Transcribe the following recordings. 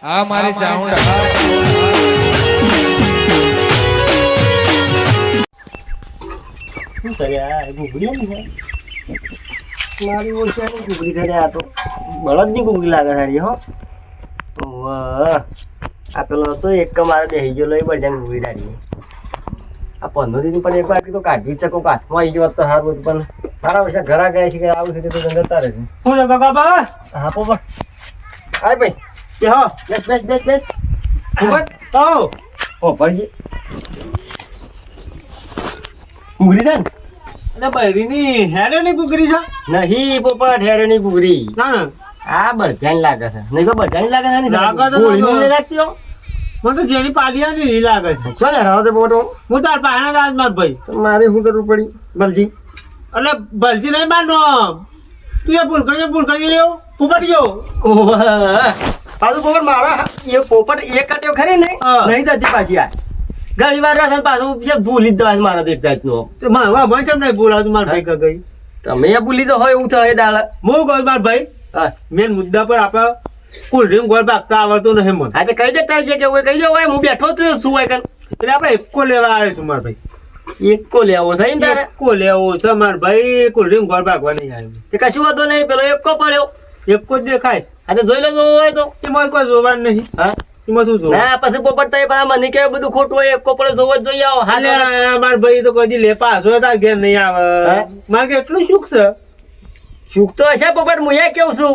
આ મારી ચાઉંડા શું કર્યા ગુગળી ને મારી ઓળખાણ ગુગળી કર્યા આ તો બળદની ગુગળી લાગે સારી હો વાહ આ પેલો હતો એક મારે બેસી ગયો લઈ બળજાને ગુગળી સારી આ 15 દિન પણ એક વાર તો કાઢવી ચકો હાથમાં આવી ગયો તો સારું હતું પણ મારા પૈસા ઘરા ગયા છે કે આવું છે તો જતા રહે છે શું છે કાકા હા પોપટ આય ભાઈ કે હા બેસ બેસ બેસ બેસ પોપટ આવો ઓ ભરજી ગુગળી છે ને એટલે બૈરીની હેરેની કુકરી છે નહીં પોપટ હેરેની ગુગળી ના ના આ બળજાની લાગે છે નહીં તો બળજાની લાગે છે ને લાગે તો ગોળીની નહીં લાગતી હો મને તો જેની પાલિયાની નહીં લાગે છે શું હરાવો તે પોપટ હું તાર પાહણા દાદ માર ભાઈ તો મારે શું કરવું પડી બલજી એટલે ભલજી નહીં મારનો તું એ ભૂલ કરી રહ્યો ઉપર ગયો પાછું પોપટ મારા એ પોપટ એક કટ્યો ખરી ને હા. નહીં જતી પાછી આ ઘણી વાર રહે પાછું બીજા ભૂલી જ દવા મારા એક જાતનો તો મારા મને ચમ નહીં બોલાવતું માર ભાઈ કઈ તમે એ ભૂલી તો હોય એવું થાય દાળ હું કહું માર ભાઈ હા મેન મુદ્દા પર આપણે કોલ્ડ ગોળ ભાગતા આવડતું નહીં મને હા તો કહી દે તારે જે કે હોય કહી દે હોય હું બેઠો છું શું હોય કન એટલે આપણે એકો લેવા આવે છે માર ભાઈ એકો લેવો થાય ને તારે એકો લેવો છે માર ભાઈ કોલ્ડ ગોળ ભાગવા નહીં આવ્યું તે કશું વાંધો નહીં પેલો એકો પડ્યો એકો જ દેખાઈશ આ તો જોઈ લો જો હોય તો એમાં કોઈ જોવાનું નહીં હા એમાં શું જોવાનું ના પછી પોપટ થાય પાછા મને કે બધું ખોટું હોય એકો પડ્યો જોવો જ જોઈએ આવો હા માર ભાઈ તો કોઈ દી લે પાછો તાર ઘેર નહીં આવે હા? મારે કેટલું સુખ છે સુખ તો હશે પોપટ હું એ કેવું છું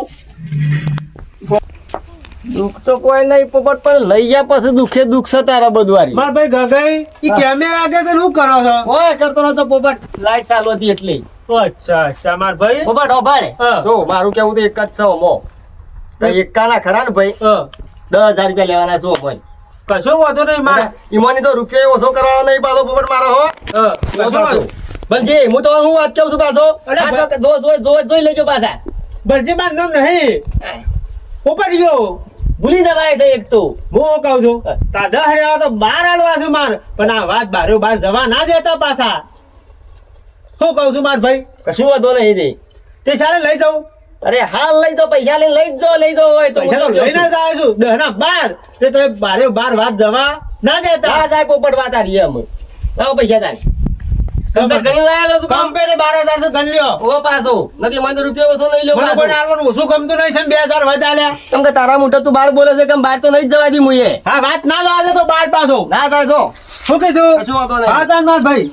દુઃખ તો કોઈ નહીં પોપટ પણ લઈ ગયા પછી દુઃખે દુઃખ છે તારા બધું વારી માર ભાઈ ગગાઈ ઈ કેમેરા આગળ શું કરો છો ઓય કરતો નતો પોપટ લાઈટ ચાલુ હતી એટલે અચ્છા માર ભાઈ પોપટ હોભાળે હા. જો મારું કેવું તો એક જ છે ઓમો કઈ એકાના ખરા ને ભાઈ હા. 10,000 રૂપિયા લેવાના છો ભાઈ કશો વાંધો નહીં માર ઈમાની તો રૂપિયા ઓછો કરવાનો નહીં પાછો પોપટ મારો હો હા, કશો વાંધો. બલજી હું તો હું વાત કહું છું પાછો અરે આ તો જોઈ લેજો પાછા ભરજી માર નામ નહીં ઉપર ગયો ભૂલી જવાય છે એક તો હું કહું છું તા 10,000 તો 12 આલવા છે માર પણ આ વાત બારો બાર જવા ના દેતા પાછા શું કહું છું માર ભાઈ કશું વાંધો નહીં દે તે શાળે લઈ જાઉં અરે હાલ લઈ દો પૈસા લઈને લઈ દો હોય તો પૈસા તો લઈને જ આવ્યો છું 10 ના 12 તે તો બારે બાર વાત જવા ના દેતા હા જાય પોપટ વાત આ રહી અમે લાવો પૈસા તાર તમે ગણી લાયા તું કામ કમ્પેરે 12,000 તો ગણ લ્યો ઓ પાછો નથી મને રૂપિયા ઓછો નહીં લ્યો મને પાછો કોઈ આલવાનું ઓછું ગમતું નહીં છે ને 2,000 વધા લ્યા કેમ કે તારા મોટા તું બાર બોલે છે કે બહાર તો નહીં જ જવા દી મુએ હા વાત ના જવા દે તો બાર પાછો ના થાય તો શું કીધું કશું વાંધો નહીં. હા તાર માર ભાઈ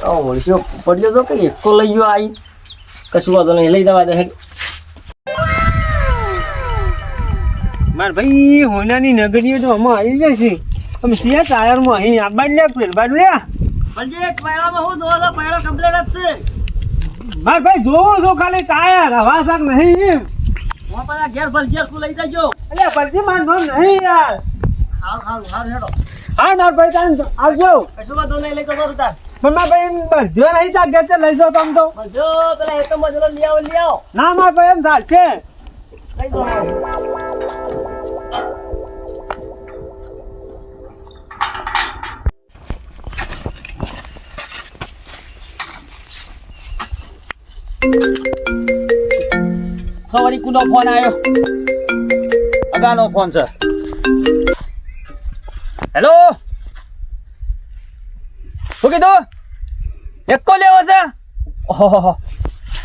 ઓળખ્યો પડ્યો તો કે એકો લઈ ગયો આઈ કશું વાંધો નહીં લઈ જવા દે હેડ માર ભાઈ હોનાની નગરીઓ તો આમાં આવી જાય છે અમે સિયા ટાયરમાં અહીં આ બાજુ લે પેલ બાજુ લે બલજી પાયડામાં હું જોવા તો પાયડો કમ્પ્લીટ જ છે માર ભાઈ જોવો છો ખાલી ટાયર હવા શાક નહીં એમ હું પાછા ઘેર બલજી તું લઈ જજો અલે પરથી માર નામ નહીં યાર હારું હેડો હા માર ભાઈ તાન આવજો કશું વાંધો નહીં લઈ જતો તાર પણ માર ભાઈ બધો નહીં તા ઘેર લઈ જાઓ તમ તો જો પેલા એકમ મજૂરો લઈ આવો ના માર ભાઈ એમ ચાલશે લઈ દો સવારી કુનો ફોન આવ્યો અગાનો ફોન છે હેલો શું કીધું એકો લેવો છે ઓહો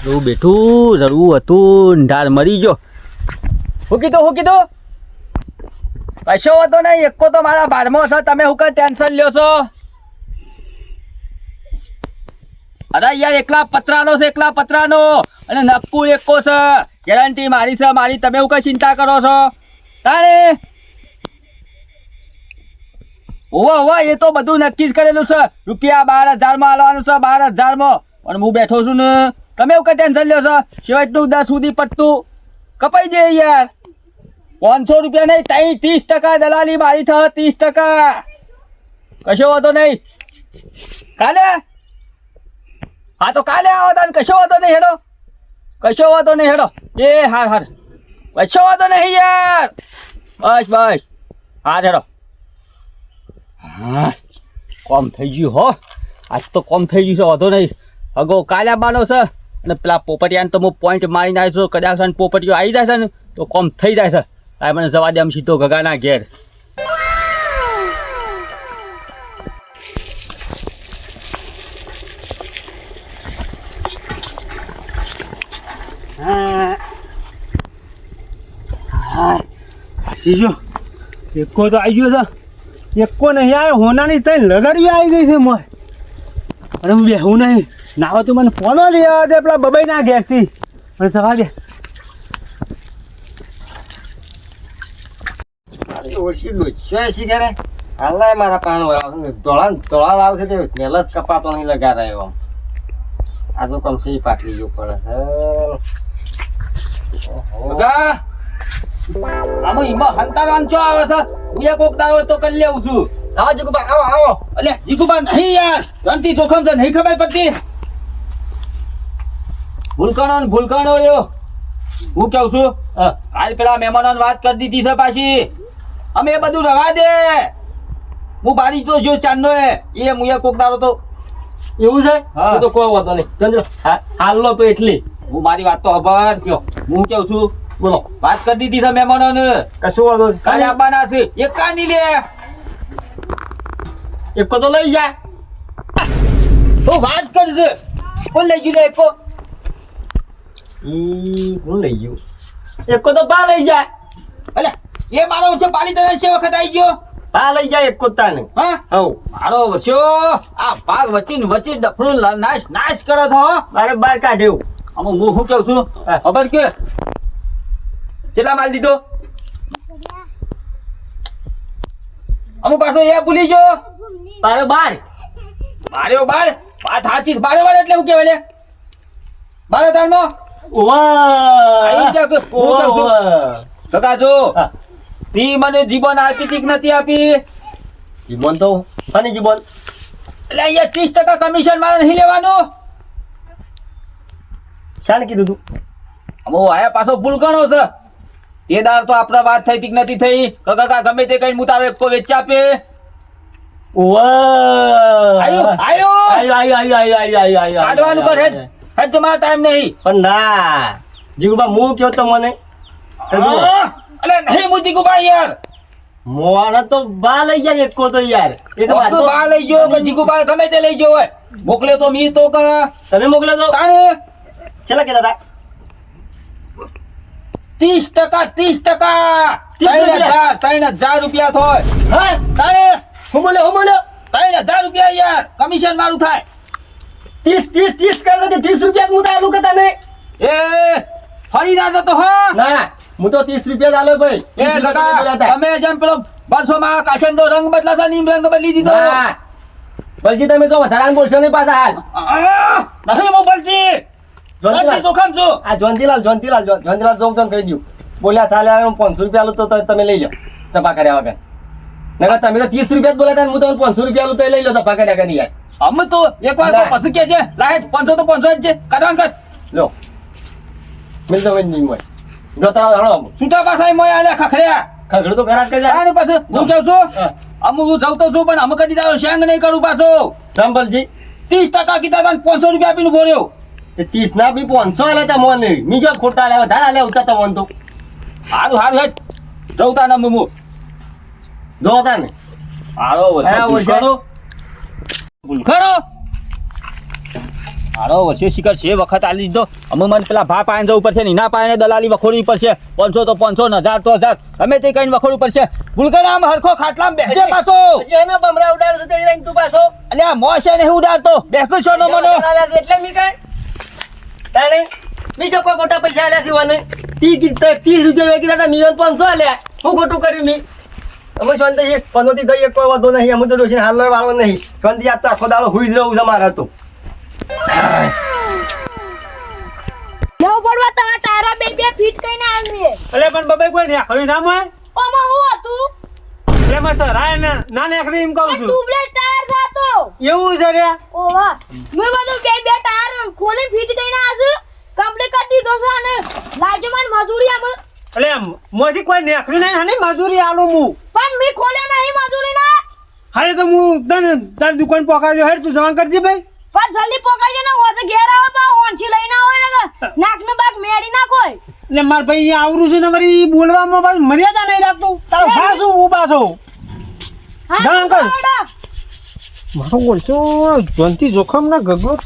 હું બેઠું રડવું હતું ઢાળ મરી ગયો શું કીધું કશો હતો નહીં એકો તો મારા બારમાં છે તમે હું કઈ ટેન્શન લ્યો છો અરે યાર એકલા પતરાનો અને નક્કુ એકો છે ગેરંટી મારી છે મારી તમે હું કઈ ચિંતા કરો છો તારે ઓવા એ તો બધું નક્કી જ કરેલું છે રૂપિયા 12,000 આલવાનું છે 12,000 પણ હું બેઠો છું ને તમે એવું કઈ ટેન્શન લ્યો છો શેવટનું 10 સુધી પટતું કપાઈ દે યાર 500 રૂપિયા નહીં 30% દલાલી મારી થશે 30% કશો વાંધો નહીં કાલે હા તો કાલે આવો તાન કશો વાંધો નહીં હેડો એ હાર કશો વાંધો નહીં યાર બસ હાર હેડો હા કોમ થઈ ગયું હો આજ તો કોમ થઈ ગયું છે વાંધો નહીં અગો કાલે આવવાનો છે અને પેલા પોપટિયાને તો હું પોઈન્ટ મારીને આવ્યો છું. કદાચ છે ને પોપટીઓ આવી જાય છે ને તો કોમ થઈ જાય છે. આ મને જવા દે આમ સીધો ગગાના ઘેર. સીજો એકો તો આવી ગયો છે, એકો નહીં આવ્યો. હોનાની ત્રણ લગાડી આવી ગઈ છે મોય. અને હું બેહું નહીં નાવા તું મને ફોનો લઈ આવ્યા દે પેલા બબાઈ ના ઘેરથી. અને થવા દે ઓછી ડોચ્યો શી કરે હાલ મારા પાન ધોળા લાવશે તે નેલસ કપાતો નહીં લગા રહ્યો આમ. આ તો કમસે પાટલી જો પડે ગગા આમાં ઈમાં હંતારામ ચો આવે છે. હું એક કોક દાડો તો કરી લેવું છું. આવો જીગુબા આવો આવો. અલે જીગુબા નહીં યાર, ગંતી જોખમ છે નહીં ખબર પડતી. ભૂલકાણો રહ્યો. હું કહું છું કાલ પેલા મહેમાનોને વાત કરી દીધી છે પાછી. અમે એ બધું રવા દે. હું બારી તો જો ચાંદનો એ હું એક કોક દાડો તો એવું છે? હા. તો કોઈ વાંધો નહીં ચંદ્ર હાલનો તો એટલી હું મારી વાત તો ખબર કયો. હું કહું છું બોલો. વાત કરી દીધી છે મહેમાનોને. કશું વાંધો નહીં. કાલે આવવાના છે. એક કાની લે એકો તો લઈ જા. હું વાત કરશે. કોણ લઈ ગયું લે એકો? હું લઈ ગયું એકો તો પા લઈ જા. અલે એ મારો વર્ષો પાલી તને છે વખત આવી ગયો. પા લઈ જા એકો તાને. હા હવ મારો વર્ષો આ ભાગ વચ્ચે ડફડું નાશ કરે છો. મારે બાર કાઢ્યું. આમાં હું શું કહું છું હા. ખબર કે કેટલા માલ દીધો? અમુક પાછો એ ભૂલી ગયો. મારે બાર બારે વાત સાચી. બારે એટલે હું કેવાય લે બારે તારમાં આઈ જા કે હું કહું છું. કાકા જો હા. તી મને જીવન આપી તીક નથી આપી. જીવન તો ફની જીવન એટલે અહીંયા 30% કમિશન મારે નહીં લેવાનું. શાને કીધું તું? અમો આયા પાછો ભૂલકણો છે. તે દાર તો આપણા વાત થઈ તીક નથી થઈ. કાકા ગમે તે કઈ મુતારો એક વેચ આપે. કાઢવાનું કર હેડ. હેડ તમારો ટાઈમ નહીં. પણ ના જીગુબા હું કયો તો મને અલે નહીં મુજી ગુબા યાર. મોણા તો બા લઈ જાય એકો તો યાર. એક વાત તો બા લઈ ગયો કે જીગુબા ગમે તે લઈ ગયો હોય. મોકલે તો મી તો કે તમે મોકલો તો તાણે ચલા કેતા હતા 30% 3000 રૂપિયા થાય. હા તાણે હું બોલ્યો 3000 રૂપિયા યાર કમિશન મારું થાય. 30 કરો કે 30 રૂપિયા હું તાલું કે તમે એ ફરી ના જતો હા. ના હું તો 30 રૂપિયા આલો ભાઈ. એ કાકા તમે જેમ પેલો 200 માં કાશનનો રંગ બદલાશે નીમ રંગ બદલી દીધો. ના બલજી તમે જો વધારાને બોલશો નહીં પાછા હાલ. નહીં હું બોલજી. જોનતીલાલ જોખમ છું. આ જોનતીલાલ જોમ તને કહી દઉં બોલ્યા ચાલે આવે 500 રૂપિયા આલું તો તમે લઈ લો તપા કર્યા વગર. નકર તમે તો 30 રૂપિયા જ બોલ્યા હતા હું તમને 500 રૂપિયા આલું તો લઈ લો તપા કર્યા વગર યાર. અમે તો એક વાર તો પછી કે છે લાઈટ 500 તો 500 જ છે. કાઢવાનું કર. લો મિલ દો નહીં મોય જો તારો હળો છૂટા પાછા મોય આલે ખખડ્યા. ખગડો તો ખરાબ કરી આને પાછું હું કહું છું અમુક હું જવતો છું પણ અમે કદી તારો શેંગ નહીં કરું પાછો. સંભલજી 30% કીધા હતા 500 રૂપિયા આપીને ભર્યો. એ 30 ના બી 500 આલે તા મોન નહીં મી જો ખોટા આલે વધારે આલે ઉતા તા મોન તો હારું હેડ જવતા ના મમુ જો તા ને હારો વરસો ભૂલખણો હારો વરસો શિખર છે વખત આલી દીધો. અમે મને પેલા ભા પાણી જવું પડશે ને ના પાણી દલાલી વખોડવી પડશે. 500 તો 500 1000 તો 1000 ગમે તે કઈ વખોડવું પડશે. ભૂલખણ આમ હરખો ખાટલામાં બેસજે પાછો. એનો બમરા ઉડાડશે તે રંગ તું પાછો અલે આ મોશે ને ઉડાડતો બેકશો નો મનો. એટલે મી કઈ તાણે મી જો કોઈ મોટા પૈસા આલ્યા છે મને 30 રૂપિયા વેચી દાદા મિલિયન 500 આલ્યા હું ખોટું કર્યું મી. અમે શાંતિ એક પનોતી થઈ એક કોઈ વાંધો નહીં. અમે તો ડોસીને હાલ વાળો નહીં શાંતિ આપ તો આખો દાડો હુઈ જ રહું છે મારે તો. લેવો પડવા તમારા ટાયરો બે ફીટ કઈને આવશે. એટલે પણ બબાઈ કોઈ ને આખરી નામ હોય ઓમાં હું હતું એટલે મેં સરાય ના આખરી એમ કહું છું. ટ્યુબલેસ ટાયર સાતો એવું છે રે. ઓવા મેં બધું બે ટાયર ખોલીને ફીટ કઈને આવશે. કમ્પ્લીટ કરી દીધો છે અને લાજો મને મજૂરી આમ એટલે મોથી કોઈ નેખરી નહીં હાની મજૂરી આલું હું. પણ મે ખોલ્યા નહીં મજૂરી ના. હારે તો હું તને તારી દુકાન પકાવજો હેડ તું જમા કરજે ભાઈ. પણ જલ્દી પકડી ને હોજે ઘેર આવો પા ઓંછી લઈને આવો ને નાક ને બાગ મેડી ના કોઈ એટલે માર ભાઈ અહીંયા આવરું છે ને વળી બોલવામાં પાછું મર્યાદા નહીં રાખતું તારો ભાષું હું પાછો ના, અંકલ. મારો બોલશો જંતી જોખમ ના ગગલો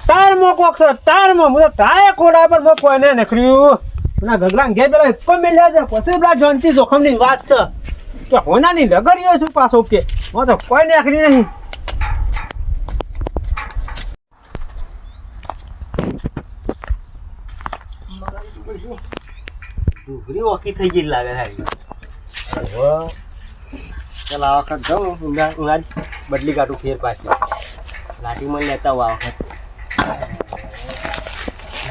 તાર મો કોક છે તાર મો હું તાય ખોડા પર મો કોઈને નખર્યું ના ગગલા ઘેર પેલા એક પણ મેલ્યા છે પછી પેલા જંતી જોખમ ની વાત છે કે હોનાની લગરીઓ શું પાછો કે હું તો કોઈ નખરી નહીં ડુંગળી ઓકી થઈ ગઈ લાગે સારી હવે ચાલ આ વખત જાઉં ઉનાળ બદલી કાઢું ફેર પાછી લાઠી મને લેતા આવું આ વખત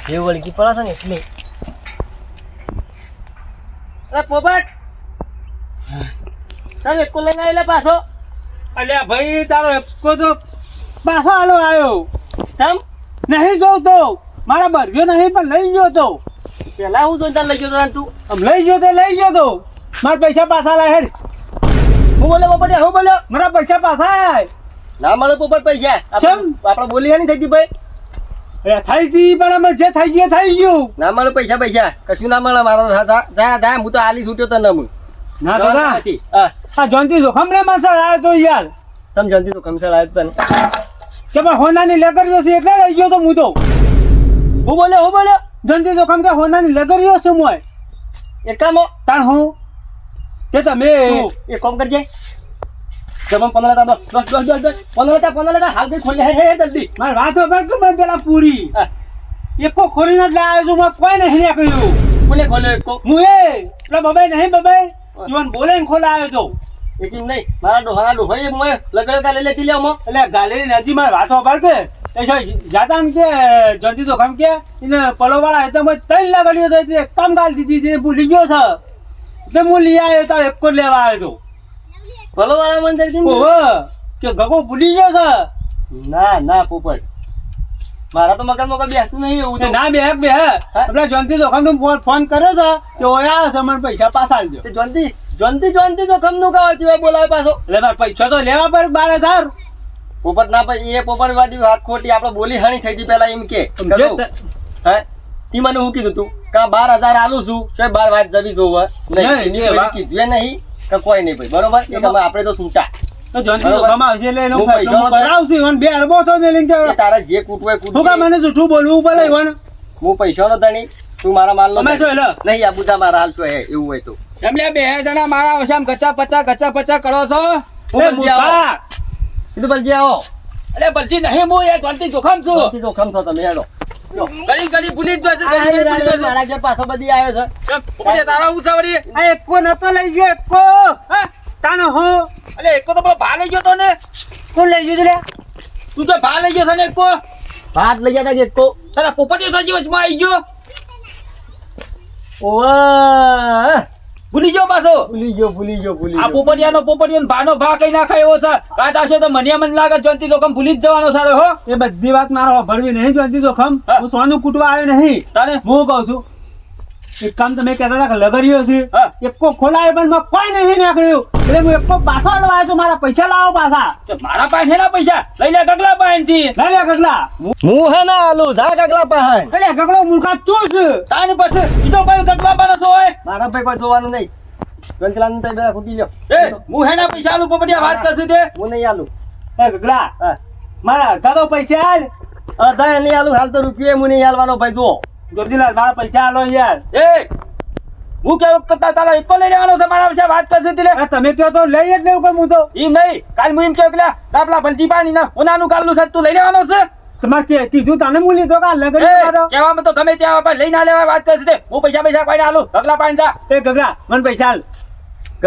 જે વળગી પડે છે ને એટલે પોપટ તમે એકકો લઈને આવેલા પાછો અલ્યા ભાઈ તારો એકો તો પાછો આલો આવ્યો સમ નહીં જોઉં તો મારા બરગ્યો નહીં પણ લઈ ગયો તો પેલા હું જોઈને તાર લઈ ગયો તો તું આમ લઈ ગયો તો મારા પૈસા પાછા લાય હેડ હું બોલ્યો પોપટ હું બોલ્યો મારા પૈસા પાછા આય ના મળે પોપટ પૈસા ચમ? આપણે બોલી નહીં થઈ ભાઈ અરે થઈ ગઈ બરાબર જે થઈ ગયું ના મળે પૈસા પૈસા કશું ના મળે મારો દા હું તો આલી છૂટ્યો તને હું ના દાદા હા આ જોનતી જોખમ રે માણસો આવ્યો તો યાર સમજણથી તો કમસર આવ્યો તને કે ભાઈ હોનાની લગરીઓ છે એટલે લઈ ગયો તો હું તો હું બોલ્યો જોનતી જોખમ કે હોનાની લગરીઓ છે મોય એક કામો તાણ હું કે તમે તું એક કામ કરજે જમમ 15 લેતા દો 15 લેતા હાલ કઈ ખોલી હે જલ્દી મારી વાત ખબર કે મને પેલા પૂરી હા. એકો ખોરીને જ લાવ્યો છું મેં કોઈ નહીં નીકળ્યું કોને ખોલ્યો એક કો હું એ પેલા બબાઈ નહીં બબાઈ જીવન બોલાઈને ખોલાયો તો એટીમ નહીં મારા ડોહાએ મોય લગડો કા લઈ લેતી લે મો એટલે ગાલેરી નદી માં વાતો પર કે જાતા કે જલ્દી તો ખમ કે એને પલો વાળા એટલે મેં 3 લગડીઓ તો એટલે કમ ગાલ દીધી જે ભૂલી ગયો છે એટલે હું લઈ આવ્યો તાર એક જ લેવા આવ્યો તો ભલો વાળા મંદિર થી ઓહો કે ગગો ભૂલી ગયો છે ના પોપટ મારા તો મકાન મોકા બેસતું નહીં એવું એ તો ના બે આપડે જયંતિ જોખમ ફોન કર્યો છે કે ઓયા છે મને પૈસા પાછા આલજો તે જોનતી તો કમ નું કાવ તું બોલાવે પાછો એટલે મારે પૈસા તો લેવા પર 12,000 પોપટ ના ભાઈ એ પોપટ વાદી વાત ખોટી આપણે બોલી હાણી થઈ હતી પેલા એમ કે હે તી મને હું કીધું તું કા 12,000 આલું છું કે 12 વાત જવી જોવે નહીં નહીં, કોઈ કીધું એ નહીં કે કોઈ નહીં ભાઈ બરોબર એ તમે આપણે તો છૂટા તો જયંતિ જોખમ આવશે એટલે એનો હું પૈસાનો કરાવશું અને 2 અરબો તો મેલીને એ તારે જે કૂટવું એ હું કા કૂટ મને જૂઠું બોલવું પડે ઈવન હું પૈસાનો ધણી તું મારા માલનો અમે શું એટલે નહીં આ બુધા મારા હાલ શું હે એવું હોય તો એમને બે જણા મારા ઓછામ ગચા પચા કરો છો એ બલજી આવો મૂર્ખા. કીધું બલજી આવો એટલે બલજી નહીં હું એ ધોલતી જોખમ છું જોનતી તો ખમ છો તમે હેડો ઘડી ભૂલી જ જશે મારા ઘેર પાછો બધી આવ્યો છે તારા હું સવરી આ એકો નતો લઈ ગયો એકો તાનો હો એટલે એકો તો ભા લઈ ગયો તો ને કોણ લઈ ગયો લે તું તો ભા લઈ ગયો છે ને એકો ભાત લઈ જતા એક કો તારા પોપટીઓ સાજી વચમાં આવી ગયો ઓવા ભૂલી ગયો પાછો ભૂલી ગયો આ પોપટિયાનો ભાનો ભા કઈ નાખાય એવો છે કાઢા છે તો મને લાગે જયંતિ જોખમ ભૂલી જ જવાનો સારો હો એ બધી વાત મારો ભરવી નહીં જયંતિ જોખમ હા. હું સોનું કૂટવા આવ્યો નહીં તાને હું કહું છું એક કામ તમે કહેતા હતા કે લગરીઓ છે હા. એકો ખોલાય પણ મેં કોઈ નહીં નીકળ્યું એટલે હું એકો પાછો લેવા આવ્યો છું મારા પૈસા લાવો પાછા તો મારા પાસે ના પૈસા લઈ લે ગગલા પાસે થી લઈ લે ગગલા હું હે ના આલુ જા કાકલા પહાણ એટલે ગગલો મૂર્ખા તું છે તાની પાસે બીજો કયો ગગલા પાસે છો હોય મારા ભાઈ કોઈ જોવાનું નહીં ગંતલાનું તો બે ખૂટી લ્યો એ હું હેના પૈસા આલું પોપટિયા વાત કરશું તે હું નહીં આલુ એ ગગલા હા મારા અડધા તો પૈસા આલ અધા નહીં આલુ હાલ તો રૂપિયા હું નહીં આલવાનો ભાઈ જો ગોરજીલાલ મારા પૈસા આલો યાર એ હું કેવું કરતા તારા એકો લઈ લેવાનો છે મારા વિશે વાત કરશું તે આ તમે કહો તો લઈ જ લેવું કે હું તો એમ નહીં કાલ હું એમ કેવું કે દાપલા ભલજી પાણી ના ઓનાનું કાલનું છે તું લઈ લેવાનો છે તમારે કીધું તને હું લીધો કા લગડી મારો કહેવામાં તો ગમે ત્યાં કોઈ લઈ ના લેવા વાત કરશે તે હું પૈસા કોઈ ના આલું ગગલા પાણી જા એ ગગલા મને પૈસા આલ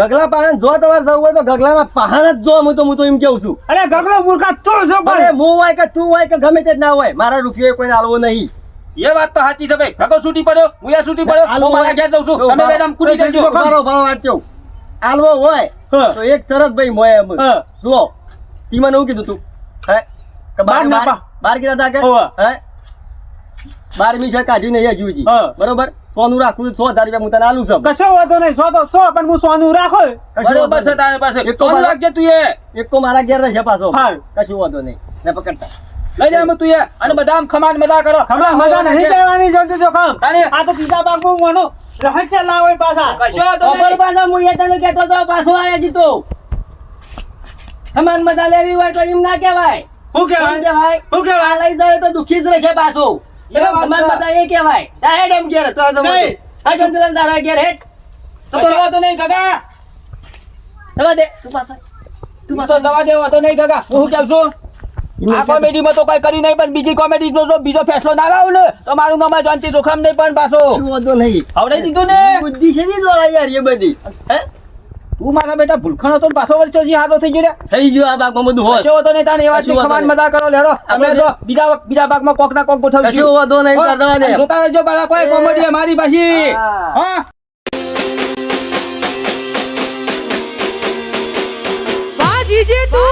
ગગલા પહાણ જો તમારે જવું હોય તો ગગલાના પહાણ જ જો હું તો એમ કેવું છું અરે ગગલો મૂર્ખા તું છો અરે પણ હું હોય કે તું હોય કે ગમે તે જ ના હોય મારા રૂપિયો કોઈને આલવો નહીં એ વાત તો સાચી છે ભાઈ ભગો છૂટી પડ્યો હું એ છૂટી પડ્યો હું મારા ઘેર જઉં છું તમે બેડામ કૂટી દેજો બરો વાત કેવું આલવો હોય હા. તો એક સરસ ભાઈ મોય એમ હા. જુઓ તી મને હું કીધું તું હે કે બાર ના પા. બાર કીધા તા કે હોવે. હે 12મી છે કાઢી નહીં હજુજી હા. બરોબર સોનું રાખું 100,000 રૂપિયા હું તને આલું છું કશો વાંધો નહીં સો તો સો પણ હું સોનું રાખો કશું બરોબર વાંધો છે તારી પાસે એક તો કોણ મારા- રાખજે તું એ એક તો મારા ઘેર રહેશે પાછો હાલ. કશું વાંધો નહીં ને પકડતા લઈ લે અમે તું એ અને બધા આમ ખમાન મજા કરો ખબર મજા નહીં કરવાની જલ્દી જો કામ તારે આ તો બીજા ભાગમાં મોનો રહસ્ય લાવે પાછા કશો વાંધો નહીં. ખબર પાછા હું એ તને કહેતો તો પાછો આયા જીતો સમાન મજા લેવી હોય તો એમ ના કહેવાય શું શું કહેવાય કહેવાય શું કહેવાય? આ લઈ જાય તો દુખી જ રહેશે પાછો એ વાત સમાન તો. મજા એ કહેવાય ડાયરેક્ટ એમ ઘેર તો તો નહીં. આ ચંદ્રલાલ તારા ઘેર હેઠ કશો વાંધો નહીં કાકા જવા દે તું પાછો તું તો જવા દેવો તો નહીં કાકા હું શું કહું છું આ કોમેડીમાં તો કઈ કરી નહીં પણ બીજી કોમેડી જો બીજો ફેસલો ના લાવું ને તો મારું નામ જોનતી જોખમ નહીં પણ પાછો શું વાંધો નહીં આવડાઈ દીધું ને બુદ્ધિ છે ની દોડા યાર એ બધી હે તું મારા બેટા ભૂલખણ હતો ને પાછો વર્ષો જી હારો થઈ ગયો રે થઈ ગયું આ ભાગમાં બધું હોશ કશો વાંધો નહીં તાને એવા કશું વાંધો ખમાન નહીં. મજા કરો લેરો અમે આપણે જો બીજા ભાગમાં કોક ના કોક ગોઠવશું કશું વાંધો નહીં હો, કરતા દે જોતા રહેજો બાળા કોઈ એ. કોમેડી અમારી પાછી હા. હા Baji Jetu.